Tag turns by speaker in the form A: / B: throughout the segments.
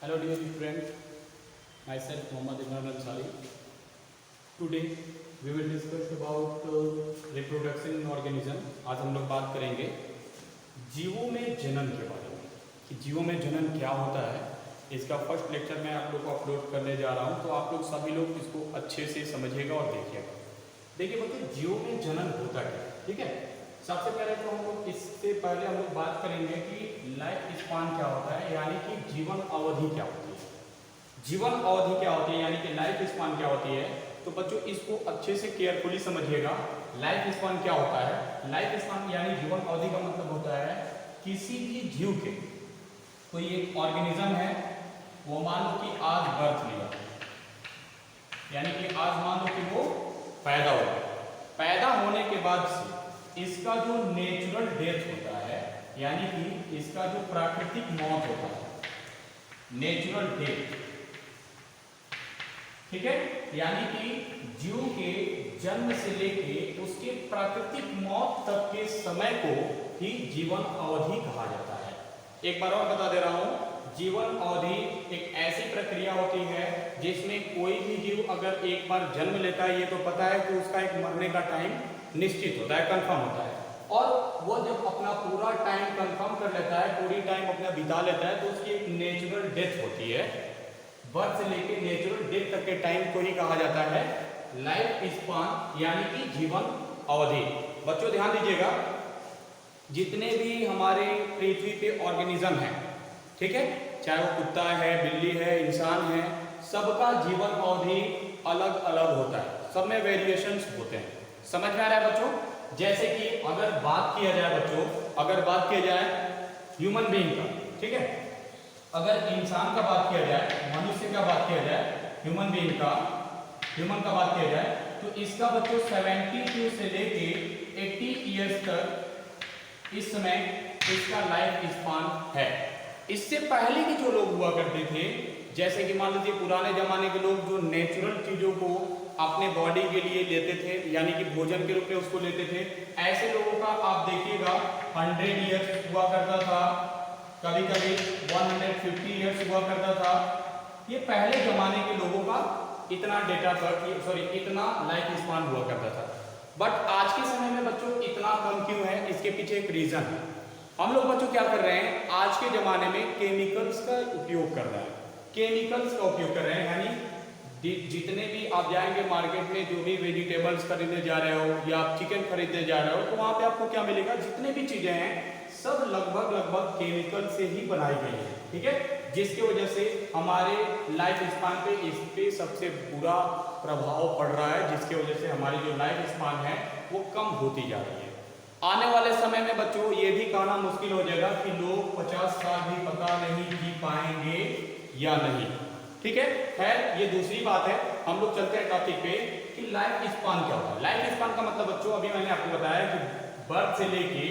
A: Hello dear friend, myself Mohammad Imran Ansari. Today we will discuss about reproduction in organism. आज हम लोग बात करेंगे जीवों में जनन के बारे में कि जीवों में जनन क्या होता है। इसका फर्स्ट लेक्चर मैं आप लोग को अपलोड करने जा रहा हूँ, तो आप लोग सभी लोग इसको अच्छे से समझिएगा और देखिएगा। देखिए बच्चों, जीवों में जनन होता क्या है, ठीक है। सबसे पहले तो हम लोग इससे पहले हम लोग बात करेंगे कि लाइफ स्पान क्या होता है, यानी कि जीवन अवधि क्या होती है। जीवन अवधि क्या होती है यानी कि लाइफ स्पान क्या होती है। तो बच्चों इसको अच्छे से केयरफुली समझिएगा। लाइफ स्पान क्या होता है? लाइफ स्पान यानी जीवन अवधि का मतलब होता है किसी भी जीव के, कोई एक ऑर्गेनिज्म है, वो मान लो कि आज बर्थ लिया, यानी कि आज मान लो कि वो पैदा हो गया। पैदा होने के बाद से इसका जो नेचुरल डेथ होता है, यानी कि इसका जो प्राकृतिक मौत होता है, नेचुरल डेथ, ठीक है। यानी कि जीव के जन्म से लेके उसके प्राकृतिक मौत तक के समय को ही जीवन अवधि कहा जाता है। एक बार और बता दे रहा हूं, जीवन अवधि एक ऐसी प्रक्रिया होती है जिसमें कोई भी जीव अगर एक बार जन्म लेता है, ये तो पता है कि उसका एक मरने का टाइम निश्चित होता है, कंफर्म होता है, और वो जब अपना पूरा टाइम कंफर्म कर लेता है, पूरी टाइम अपना बिता लेता है, तो उसकी एक नेचुरल डेथ होती है। बर्थ से लेके नेचुरल डेथ तक के टाइम को ही कहा जाता है लाइफ स्पान, यानी कि जीवन अवधि। बच्चों ध्यान दीजिएगा, जितने भी हमारे पृथ्वी पे ऑर्गेनिज्म हैं, ठीक है, चाहे वो कुत्ता है, बिल्ली है, इंसान है, सबका जीवन अवधि अलग अलग होता है, सब में वेरिएशंस होते हैं। समझ में आ रहा है बच्चों? जैसे कि अगर बात किया जाए बच्चों, अगर बात किया जाए ह्यूमन बीइंग का, ठीक है, अगर इंसान का बात किया जाए, मनुष्य का बात किया जाए, ह्यूमन बीइंग का, ह्यूमन का बात किया जाए, तो इसका बच्चों 72 से लेके 80 ईयर्स तक इस समय इसका लाइफ स्पान है। इससे पहले के जो लोग हुआ करते थे, जैसे कि मान लीजिए पुराने जमाने के लोग जो नेचुरल चीजों को अपने बॉडी के लिए लेते थे, यानी कि भोजन के रूप में उसको लेते थे, ऐसे लोगों का आप देखिएगा 100 ईयर्स हुआ करता था, कभी कभी 150 ईयर्स हुआ करता था। ये पहले जमाने के लोगों का इतना डेटा इतना लाइफ स्पान हुआ करता था। बट आज के समय में बच्चों इतना कम क्यों है? इसके पीछे एक रीजन है। हम लोग बच्चों क्या कर रहे हैं, आज के जमाने में केमिकल्स का उपयोग कर रहे हैं, केमिकल्स का उपयोग कर रहे हैं। यानी जितने भी आप जाएंगे मार्केट में, जो भी वेजिटेबल्स खरीदने जा रहे हो या आप चिकन खरीदने जा रहे हो, तो वहां पे आपको क्या मिलेगा, जितने भी चीजें हैं सब लगभग केमिकल से ही बनाई गई है, ठीक है, जिसकी वजह से हमारे लाइफ स्पान पे इस पे सबसे बुरा प्रभाव पड़ रहा है, जिसकी वजह से हमारी जो लाइफ स्पान है वो कम होती जा रही है। आने वाले समय में बच्चों ये भी कहना मुश्किल हो जाएगा कि लोग 50 साल भी पता नहीं जी पाएंगे या नहीं, ठीक है। खैर ये दूसरी बात है, हम लोग चलते हैं टॉपिक पे कि लाइफ स्पान क्या होता है। लाइफ स्पान का मतलब बच्चों अभी मैंने आपको बताया कि बर्थ से लेके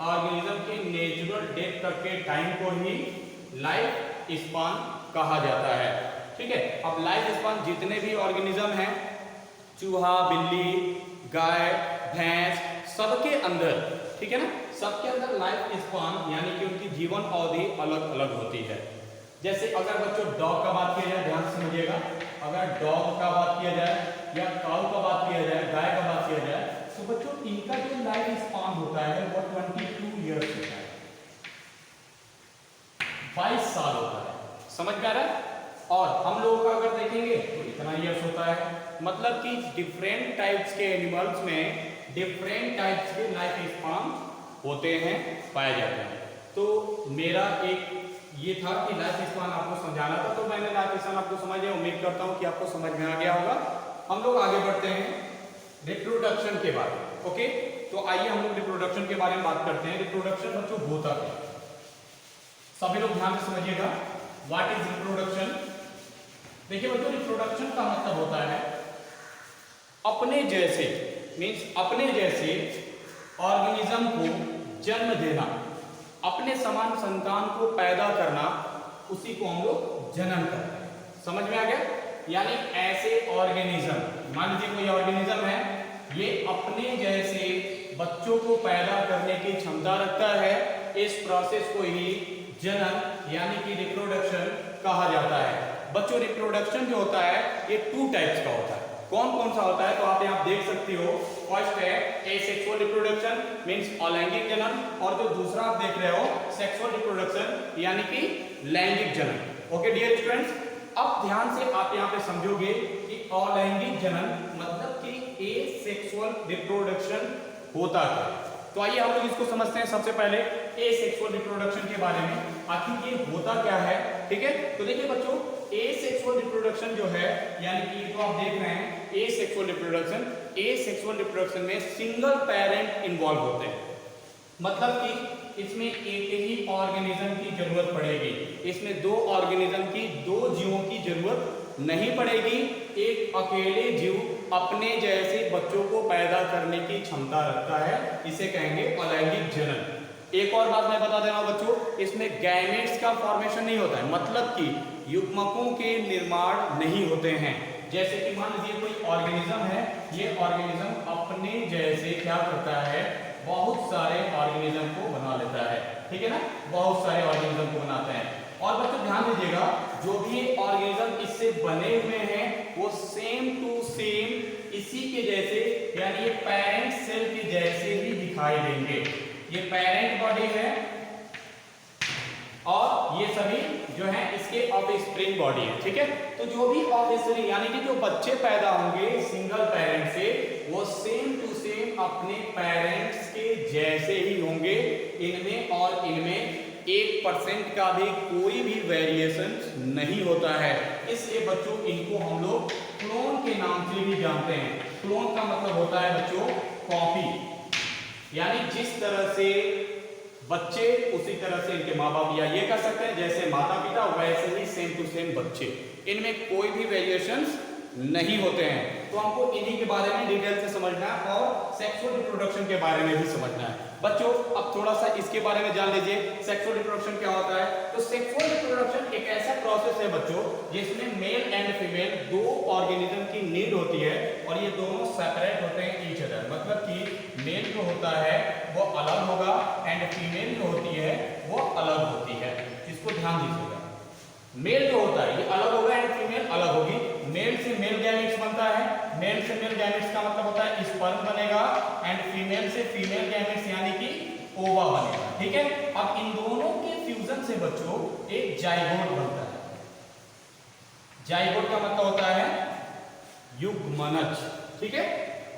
A: ऑर्गेनिज्म के नेचुरल डेथ तक के टाइम को ही लाइफ स्पान कहा जाता है, ठीक है। अब लाइफ स्पान जितने भी ऑर्गेनिज्म हैं, चूहा, बिल्ली, गाय, भैंस, सबके अंदर, ठीक है ना, सबके अंदर लाइफ स्पान यानी कि उनकी जीवन अवधि अलग अलग होती है। जैसे अगर बच्चों डॉग का बात किया जाए, ध्यान से समझिएगा, अगर डॉग का बात किया जाए या काऊ का बात किया जाए, गाय का बात किया जाए, तो बच्चों इनका जो लाइफ स्पान होता है वो 22 ईयर्स होता है, 22 साल होता है। समझ में आ रहा है? और हम लोगों का अगर देखेंगे तो इतना ईयर्स होता है। मतलब कि डिफरेंट टाइप्स के एनिमल्स में डिफरेंट टाइप्स के लाइफ स्पान होते हैं, पाए जाते हैं। तो मेरा एक ये था कि लाइफ स्पान आपको समझाना था, तो मैंने लाइफ स्पान आपको समझ गया, उम्मीद करता हूं कि आपको समझ में आ गया होगा। हम लोग आगे बढ़ते हैं रिप्रोडक्शन के बारे में, ओके। तो आइए हम लोग रिप्रोडक्शन के बारे में बात करते हैं। रिप्रोडक्शन बच्चों होता है, सभी लोग ध्यान से समझिएगा, व्हाट इज रिप्रोडक्शन। देखिए बच्चों, रिप्रोडक्शन का मतलब होता है अपने जैसे, मीन्स अपने जैसे ऑर्गेनिज्म को जन्म देना, अपने समान संतान को पैदा करना, उसी को हम लोग जनन करते हैं। समझ में आ गया? यानी ऐसे ऑर्गेनिज्म, मान लीजिए कोई ऑर्गेनिज्म है, ये अपने जैसे बच्चों को पैदा करने की क्षमता रखता है, इस प्रोसेस को ही जनन यानी कि रिप्रोडक्शन कहा जाता है। बच्चों रिप्रोडक्शन जो होता है ये 2 टाइप्स का होता है। कौन कौन सा होता है तो आप यहाँ देख सकते हो। फर्स्ट है एसेक्सुअल रिप्रोडक्शन मींस अलैंगिक जनन, और जो दूसरा आप देख रहे हो सेक्सुअल रिप्रोडक्शन यानी कि लैंगिक जनन। ओके डियर स्टूडेंट्स, अब ध्यान से आप यहाँ पे समझोगे कि अलैंगिक जनन मतलब कि एसेक्सुअल रिप्रोडक्शन होता है। तो आइए हम लोग इसको समझते हैं। सबसे पहले एसेक्सुअल रिप्रोडक्शन के बारे में, आखिर ये होता क्या है। ठीक है, तो देखिए बच्चों एसेक्सुअल रिप्रोडक्शन जो है यानी कि जो आप देख रहे हैं एसेक्सुअल रिप्रोडक्शन में सिंगल पेरेंट इन्वॉल्व होते हैं। मतलब कि इसमें एक ही ऑर्गेनिज्म की जरूरत पड़ेगी, इसमें 2 ऑर्गेनिज्म की 2 जीवों की जरूरत नहीं पड़ेगी। एक अकेले जीव अपने जैसे बच्चों को पैदा करने की क्षमता रखता है, इसे कहेंगे अलैंगिक जनन। एक और बात मैं बता दे रहा हूं बच्चों, इसमें गैमेट्स का फॉर्मेशन नहीं होता है, मतलब कि युग्मकों के निर्माण नहीं होते हैं। जैसे कि मान लीजिए कोई ऑर्गेनिज्म है, ये ऑर्गेनिज्म अपने जैसे क्या करता है, बहुत सारे ऑर्गेनिज्म को बना लेता है। ठीक है ना, बहुत सारे ऑर्गेनिज्म को बनाते हैं। और बच्चों ध्यान दीजिएगा, जो भी ऑर्गेनिज्म इससे बने हुए हैं वो सेम टू सेम इसी के जैसे यानी ये पेरेंट सेल के जैसे ही दिखाई देंगे। ये पेरेंट बॉडी है और ये सभी जो है इसके ऑफस्प्रिंग बॉडी है। ठीक है, तो जो भी ऑफस्प्रिंग यानी कि जो बच्चे पैदा होंगे सिंगल पेरेंट से वो सेम टू सेम अपने पेरेंट्स के जैसे ही होंगे। इनमें और इनमें 1% का भी कोई भी वेरिएशन नहीं होता है। इसलिए बच्चों इनको हम लोग क्लोन के नाम से भी जानते हैं। क्लोन का मतलब होता है बच्चों कॉपी, यानी जिस तरह से बच्चे उसी तरह से इनके माँ बाप, या ये कह सकते हैं जैसे माता पिता वैसे ही सेम टू सेम बच्चे, इनमें कोई भी वेरिएशंस नहीं होते हैं। तो हमको इन्हीं के बारे में डिटेल से समझना है और सेक्सुअल रिप्रोडक्शन के बारे में भी समझना है। बच्चों अब थोड़ा सा इसके बारे में जान लीजिए, सेक्सुअल रिप्रोडक्शन क्या होता है। तो सेक्सुअल रिप्रोडक्शन एक ऐसा प्रोसेस है बच्चों जिसमें मेल एंड फीमेल 2 ऑर्गेनिज्म की नीड होती है और ये दोनों सेपरेट होते हैं ईच अदर। मतलब कि मेल जो होता है वो अलग होगा एंड फीमेल जो होती है वो अलग होती है। इसको ध्यान दीजिएगा, मेल जो होता है ये अलग होगा एंड फीमेल अलग होगी। मेल से मेल गैमेट्स बनता है, मेल से मेल गैमेट्स का मतलब होता है स्पर्म बनेगा एंड फीमेल से फीमेल गैमेट्स यानी कि ओवा बनेगा। ठीक है, अब इन दोनों के फ्यूजन से बच्चों एक जाइगोट बनता है। जाइगोट का मतलब होता है युग्मनज। ठीक है,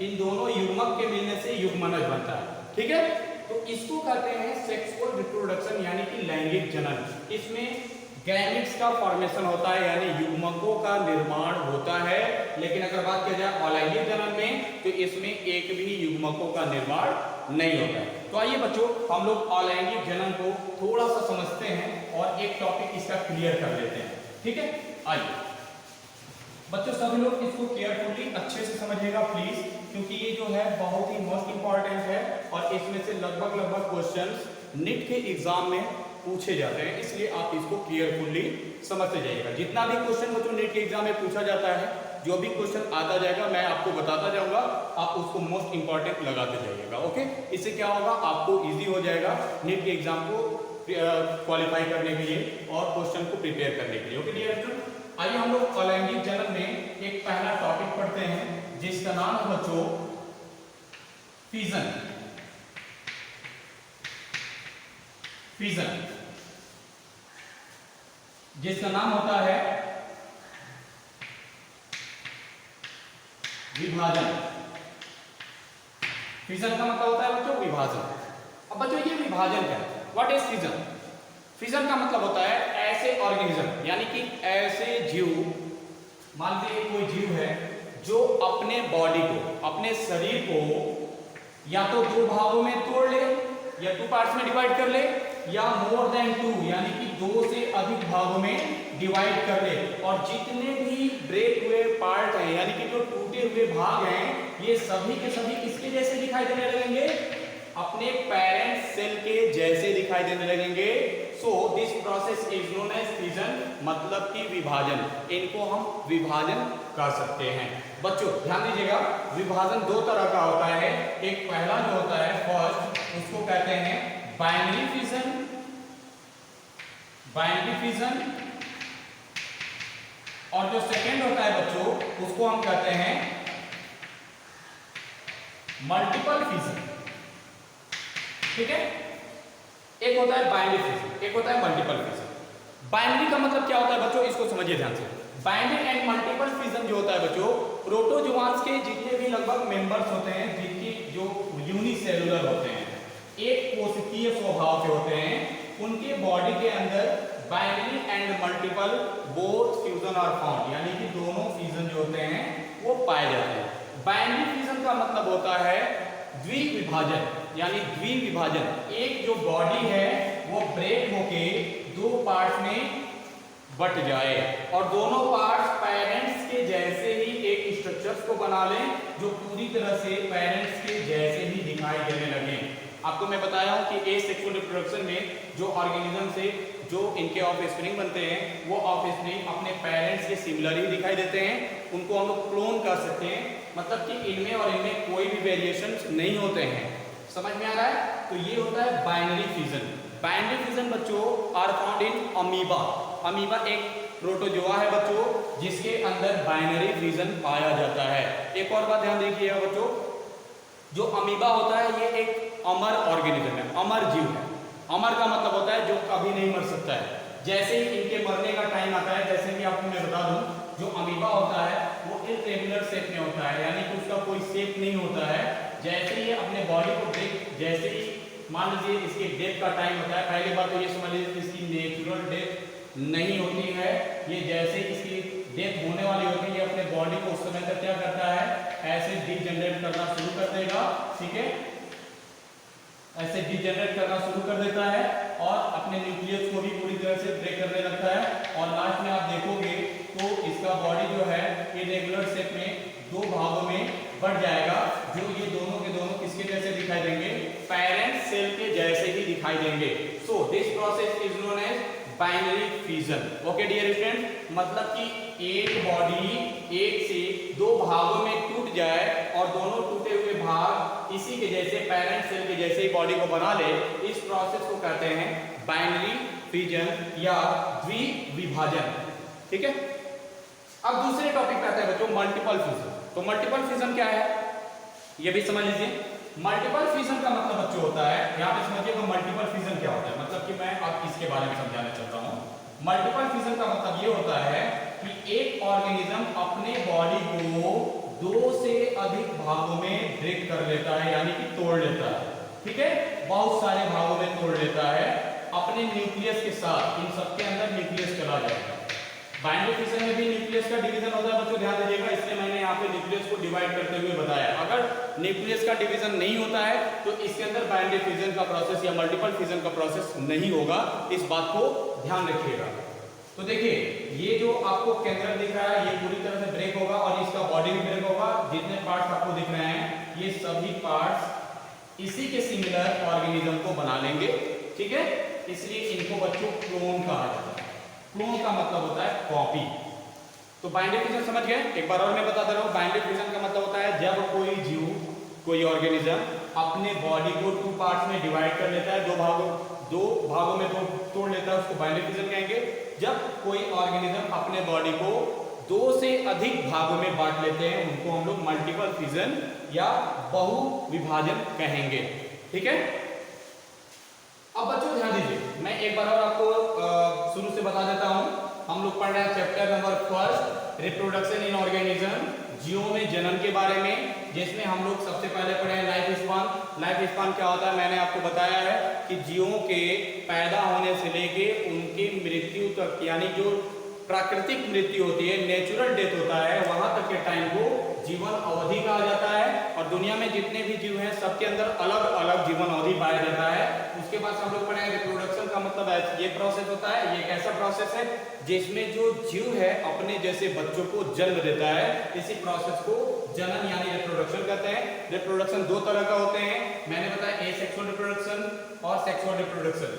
A: इन दोनों युग्मक के मिलने से युग्मनज बनता है। ठीक है, तो इसको कहते हैं सेक्सुअल रिप्रोडक्शन यानी कि लैंगिक जनन। इसमें गैमेट्स का फॉर्मेशन होता है यानी युग्मकों का निर्माण होता है। लेकिन अगर बात किया जाए अलैंगिक जनन में तो इसमें एक भी युग्मकों का निर्माण नहीं होता है। तो आइए बच्चों हम लोग अलैंगिक जनन को थोड़ा सा समझते हैं और एक टॉपिक इसका क्लियर कर लेते हैं। ठीक है, आइए बच्चों सभी लोग इसको केयरफुली अच्छे से समझिएगा प्लीज, क्योंकि ये जो है बहुत ही मोस्ट इंपॉर्टेंट है और इसमें से लगभग क्वेश्चंस नीट के एग्जाम में पूछे जाते हैं, इसलिए आप इसको केयरफुली समझते जाइएगा। जितना भी क्वेश्चन बच्चों नीट के एग्जाम में पूछा जाता है, जो भी क्वेश्चन आता जाएगा मैं आपको बताता जाऊंगा, आप उसको मोस्ट इंपॉर्टेंट लगाते जाइएगा। ओके, इससे क्या होगा, आपको इजी हो जाएगा नीट के एग्जाम को क्वालिफाई करने के लिए और क्वेश्चन को प्रिपेयर करने के लिए। ओके डियर स्टूडेंट, आइए हम लोग अलैंगिक जनन में एक पहला टॉपिक पढ़ते हैं जिसका नाम है बच्चों फिजन। फिजन जिसका नाम होता है विभाजन। फिजन का मतलब होता है बच्चों विभाजन। अब बच्चों ये विभाजन क्या है, व्हाट इज फिजन? फिजन का मतलब होता है ऐसे ऑर्गेनिज्म यानी कि ऐसे जीव, मान लीजिए कोई जीव है जो अपने बॉडी को, अपने शरीर को या तो 2 भागों में तोड़ ले या 2 पार्ट्स में डिवाइड कर ले या मोर देन 2 यानी कि 2 से अधिक भागों में डिवाइड कर ले, और जितने भी ब्रेक हुए पार्ट हैं यानी कि जो टूटे हुए भाग हैं ये सभी के सभी किसके जैसे दिखाई देने लगेंगे, अपने पेरेंट सेल के जैसे दिखाई देने लगेंगे। So this process is known as fission, मतलब कि विभाजन। इनको हम विभाजन कर सकते हैं। बच्चों ध्यान दीजिएगा, विभाजन 2 तरह का होता है। एक पहला जो होता है फर्स्ट, उसको कहते हैं बाइनरी फिजन, और जो सेकेंड होता है बच्चों उसको हम कहते हैं मल्टीपल फिजन। ठीक है, एक होता है बाइनरी फिजन, एक होता है मल्टीपल फिजन। बाइनरी का मतलब क्या होता है बच्चों, इसको समझिए ध्यान से। बाइनरी एंड मल्टीपल फिजन जो होता है बच्चों, प्रोटोजोआंस के जितने भी लगभग मेंबर्स होते हैं, जिनकी जो यूनिसेलुलर होते हैं, एक कोशिकीय स्वभाव के होते हैं, उनके बॉडी के अंदर binary and multiple both fusion are found, यानी कि दोनों फ्यूजन जो होते हैं वो पाए जाते हैं। बाइनरी फ्यूजन का मतलब होता है द्विविभाजन, यानी द्विविभाजन। एक जो बॉडी है वो ब्रेक होके दो पार्ट्स में बट जाए और दोनों पार्ट्स पेरेंट्स के जैसे ही एक स्ट्रक्चर्स को बना लें जो पूरी तरह से पेरेंट्स के जैसे ही दिखाई देने लगे। आपको मैं बताया हूं कि एसेक्सुअल रिप्रोडक्शन में जो ऑर्गेनिज्म से जो इनके ऑफस्प्रिंग बनते हैं वो ऑफस्प्रिंग अपने पेरेंट्स के सिमिलर ही दिखाई देते हैं, उनको हम लोग क्लोन कर सकते हैं, मतलब कि इनमें और इनमें कोई भी वेरिएशंस नहीं होते हैं। समझ में आ रहा है? तो ये होता है बाइनरी फ्यूजन। बाइनरी फ्यूजन बच्चों are found in amoeba. Amoeba एक प्रोटोजोआ है बच्चों जिसके अंदर बाइनरी फ्यूजन पाया जाता है। एक और बात ध्यान रखिएगा बच्चों, जो अमीबा होता है ये एक अमर ऑर्गेनिज्म है, अमर जीव है। अमर का मतलब होता है जो कभी नहीं मर सकता है। जैसे ही इनके मरने का टाइम आता है, जैसे कि आपको मैं बता दूं, जो अमीबा होता है वो इर्रेगुलर शेप में होता है, यानी कि उसका कोई शेप नहीं होता है। जैसे ही अपने बॉडी को ब्रेक, जैसे ही मान लीजिए इसके डेथ का टाइम होता है, पहली बात तो ये समझ लीजिए कि इसकी नेचुरल डेथ नहीं होती है। ये जैसे इसकी डेथ होने वाली होती है, ये अपने बॉडी को उस समय तक क्या करता है, ऐसे डीजनरेट करना शुरू कर देगा। ठीक है, ऐसे डीजनरेट करना शुरू कर देता है और अपने न्यूक्लियस को भी पूरी तरह से ब्रेक करने लगता है और लास्ट में आप देखोगे तो इसका बॉडी जो है इरेगुलर शेप में दो भागों में बढ़ जाएगा, जो ये दोनों के दोनों किसके जैसे दिखाई देंगे, पेरेंट सेल के जैसे ही दिखाई देंगे। So this process is known as binary fusion. Okay dear student, मतलब कि एक बॉडी एक से दो भागों में टूट जाए और दोनों टूटे हुए भाग इसी के जैसे पेरेंट सेल के जैसे ही बॉडी को बना ले, इस प्रोसेस को कहते हैं बाइनरी फ्यूजन या द्विविभाजन। ठीक है, अब दूसरे टॉपिक पे आता है बच्चों मल्टीपल फ्यूजन। तो मल्टीपल फ्यूजन क्या है ये भी समझ लीजिए। मल्टीपल फ्यूजन का मतलब बच्चों होता है, यहाँ पे समझिएगा मल्टीपल फ्यूजन क्या होता है, मतलब कि मैं अब इसके बारे में समझाना चाहता हूँ। मल्टीपल फ्यूजन का मतलब ये होता है कि एक ऑर्गेनिज्म अपने बॉडी को दो से अधिक भागों में ब्रेक कर लेता है, यानी कि तोड़ लेता है। ठीक है, बहुत सारे भागों में तोड़ लेता है अपने न्यूक्लियस के साथ, इन सबके अंदर न्यूक्लियस चला जाएगा। बाइनरी फ्यूजन में भी न्यूक्लियस का डिवीजन होता है बच्चों, ध्यान दीजिएगा, इसलिए मैंने यहाँ पे न्यूक्लियस को डिवाइड करते हुए बताया। अगर न्यूक्लियस का डिवीजन नहीं होता है तो इसके अंदर बाइनरी फ्यूजन का प्रोसेस या मल्टीपल फ्यूजन का प्रोसेस नहीं होगा, इस बात को ध्यान रखिएगा। तो देखिए, ये जो आपको केंद्र दिख रहा है ये पूरी तरह से ब्रेक होगा और इसका बॉडी भी ब्रेक होगा। जितने पार्ट्स आपको दिख रहे हैं ये सभी पार्ट्स इसी के सिमिलर ऑर्गेनिज्म को बना लेंगे। ठीक है, इसलिए इनको बच्चों क्लोन कहा जाता है। क्लोन का मतलब होता है कॉपी। तो बाइनरी फ्यूजन समझ गए? एक बार और मैं बता दे रहा हूं, बाइनरी फ्यूजन का मतलब होता है जब कोई जीव, कोई ऑर्गेनिज्म अपने बॉडी को टू पार्ट्स में डिवाइड कर लेता है, दो भागों में तोड़ लेता है, उसको बाइनरी फ्यूजन कहेंगे। जब कोई ऑर्गेनिज्म अपने बॉडी को दो से अधिक भागों में बांट लेते हैं उनको हम लोग मल्टीपल फ्यूजन या बहुविभाजन कहेंगे। ठीक है, अब बच्चों ध्यान दीजिए, मैं एक बार और आपको शुरू से बता देता हूं। हम लोग पढ़ रहे हैं chapter number 1 reproduction in organism, जीवों में जन्म के बारे में, जिसमें हम लोग सबसे पहले पढ़े हैं लाइफ स्पान। लाइफ स्पान क्या होता है मैंने आपको बताया है कि जीवों के पैदा होने से लेके उनकी मृत्यु तक, यानी जो प्राकृतिक मृत्यु होती है, नेचुरल डेथ होता है, वहां तक के टाइम को जीवन अवधि कहा जाता है। और दुनिया में जितने भी जीव हैं सबके अंदर अलग अलग जीवन अवधि पाया जाता है। उसके बाद हम लोग पढ़ेंगे रिप्रोडक्शन का मतलब है ये प्रोसेस होता है, ये कैसा प्रोसेस है जिसमें जो जीव है अपने जैसे बच्चों को जन्म देता है, इसी प्रोसेस को जनन यानी रिप्रोडक्शन कहते हैं। रिप्रोडक्शन दो तरह का होते हैं, मैंने बताया एसेक्सुअल रिप्रोडक्शन और सेक्सुअल रिप्रोडक्शन।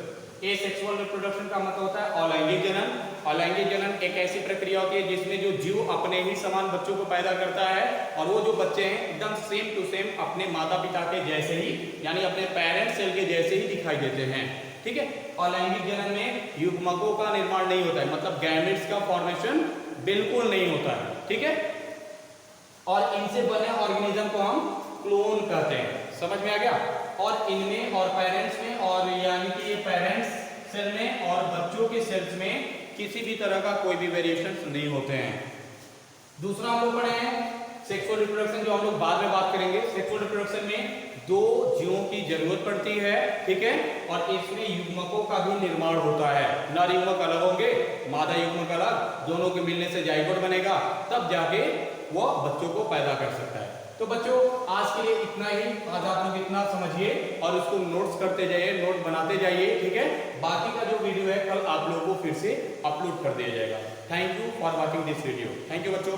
A: एसेक्सुअल रिप्रोडक्शन का मतलब होता है अलैंगिक जनन। अलैंगिक जनन एक ऐसी प्रक्रिया होती है जिसमें जो जीव अपने ही समान बच्चों को पैदा करता है और वो जो बच्चे हैं एकदम सेम टू सेम अपने माता पिता के जैसे ही, यानी अपने पेरेंट्स सेल के जैसे ही दिखाई देते हैं। ठीक है, अलैंगिक जनन में युग्मकों का निर्माण नहीं होता है, मतलब गैमेट्स का फॉर्मेशन बिल्कुल नहीं होता है। ठीक है, और इनसे बने ऑर्गेनिज्म को हम क्लोन कहते हैं। समझ में आ गया? और इनमें और पेरेंट्स में, और यानी कि ये पेरेंट्स सेल में और बच्चों के सेल्स में किसी भी तरह का कोई भी वेरिएशन नहीं होते हैं। दूसरा हम लोग पढ़े हैं सेक्सुअल रिप्रोडक्शन, जो हम लोग बाद में बात करेंगे। सेक्सुअल रिप्रोडक्शन में दो जीवों की जरूरत पड़ती है। ठीक है, और इसमें युग्मकों का भी निर्माण होता है। नर युग्मक अलग होंगे, मादा युग्मक अलग, दोनों के मिलने से जाइगोट बनेगा, तब जाके वो बच्चों को पैदा कर सकता है। तो बच्चों आज के लिए इतना ही। आज आप लोग इतना समझिए और उसको नोट्स करते जाइए, नोट बनाते जाइए। ठीक है, बाकी का जो वीडियो है कल आप लोगों को फिर से अपलोड कर दिया जाएगा। Thank you for watching this video. Thank you बच्चों।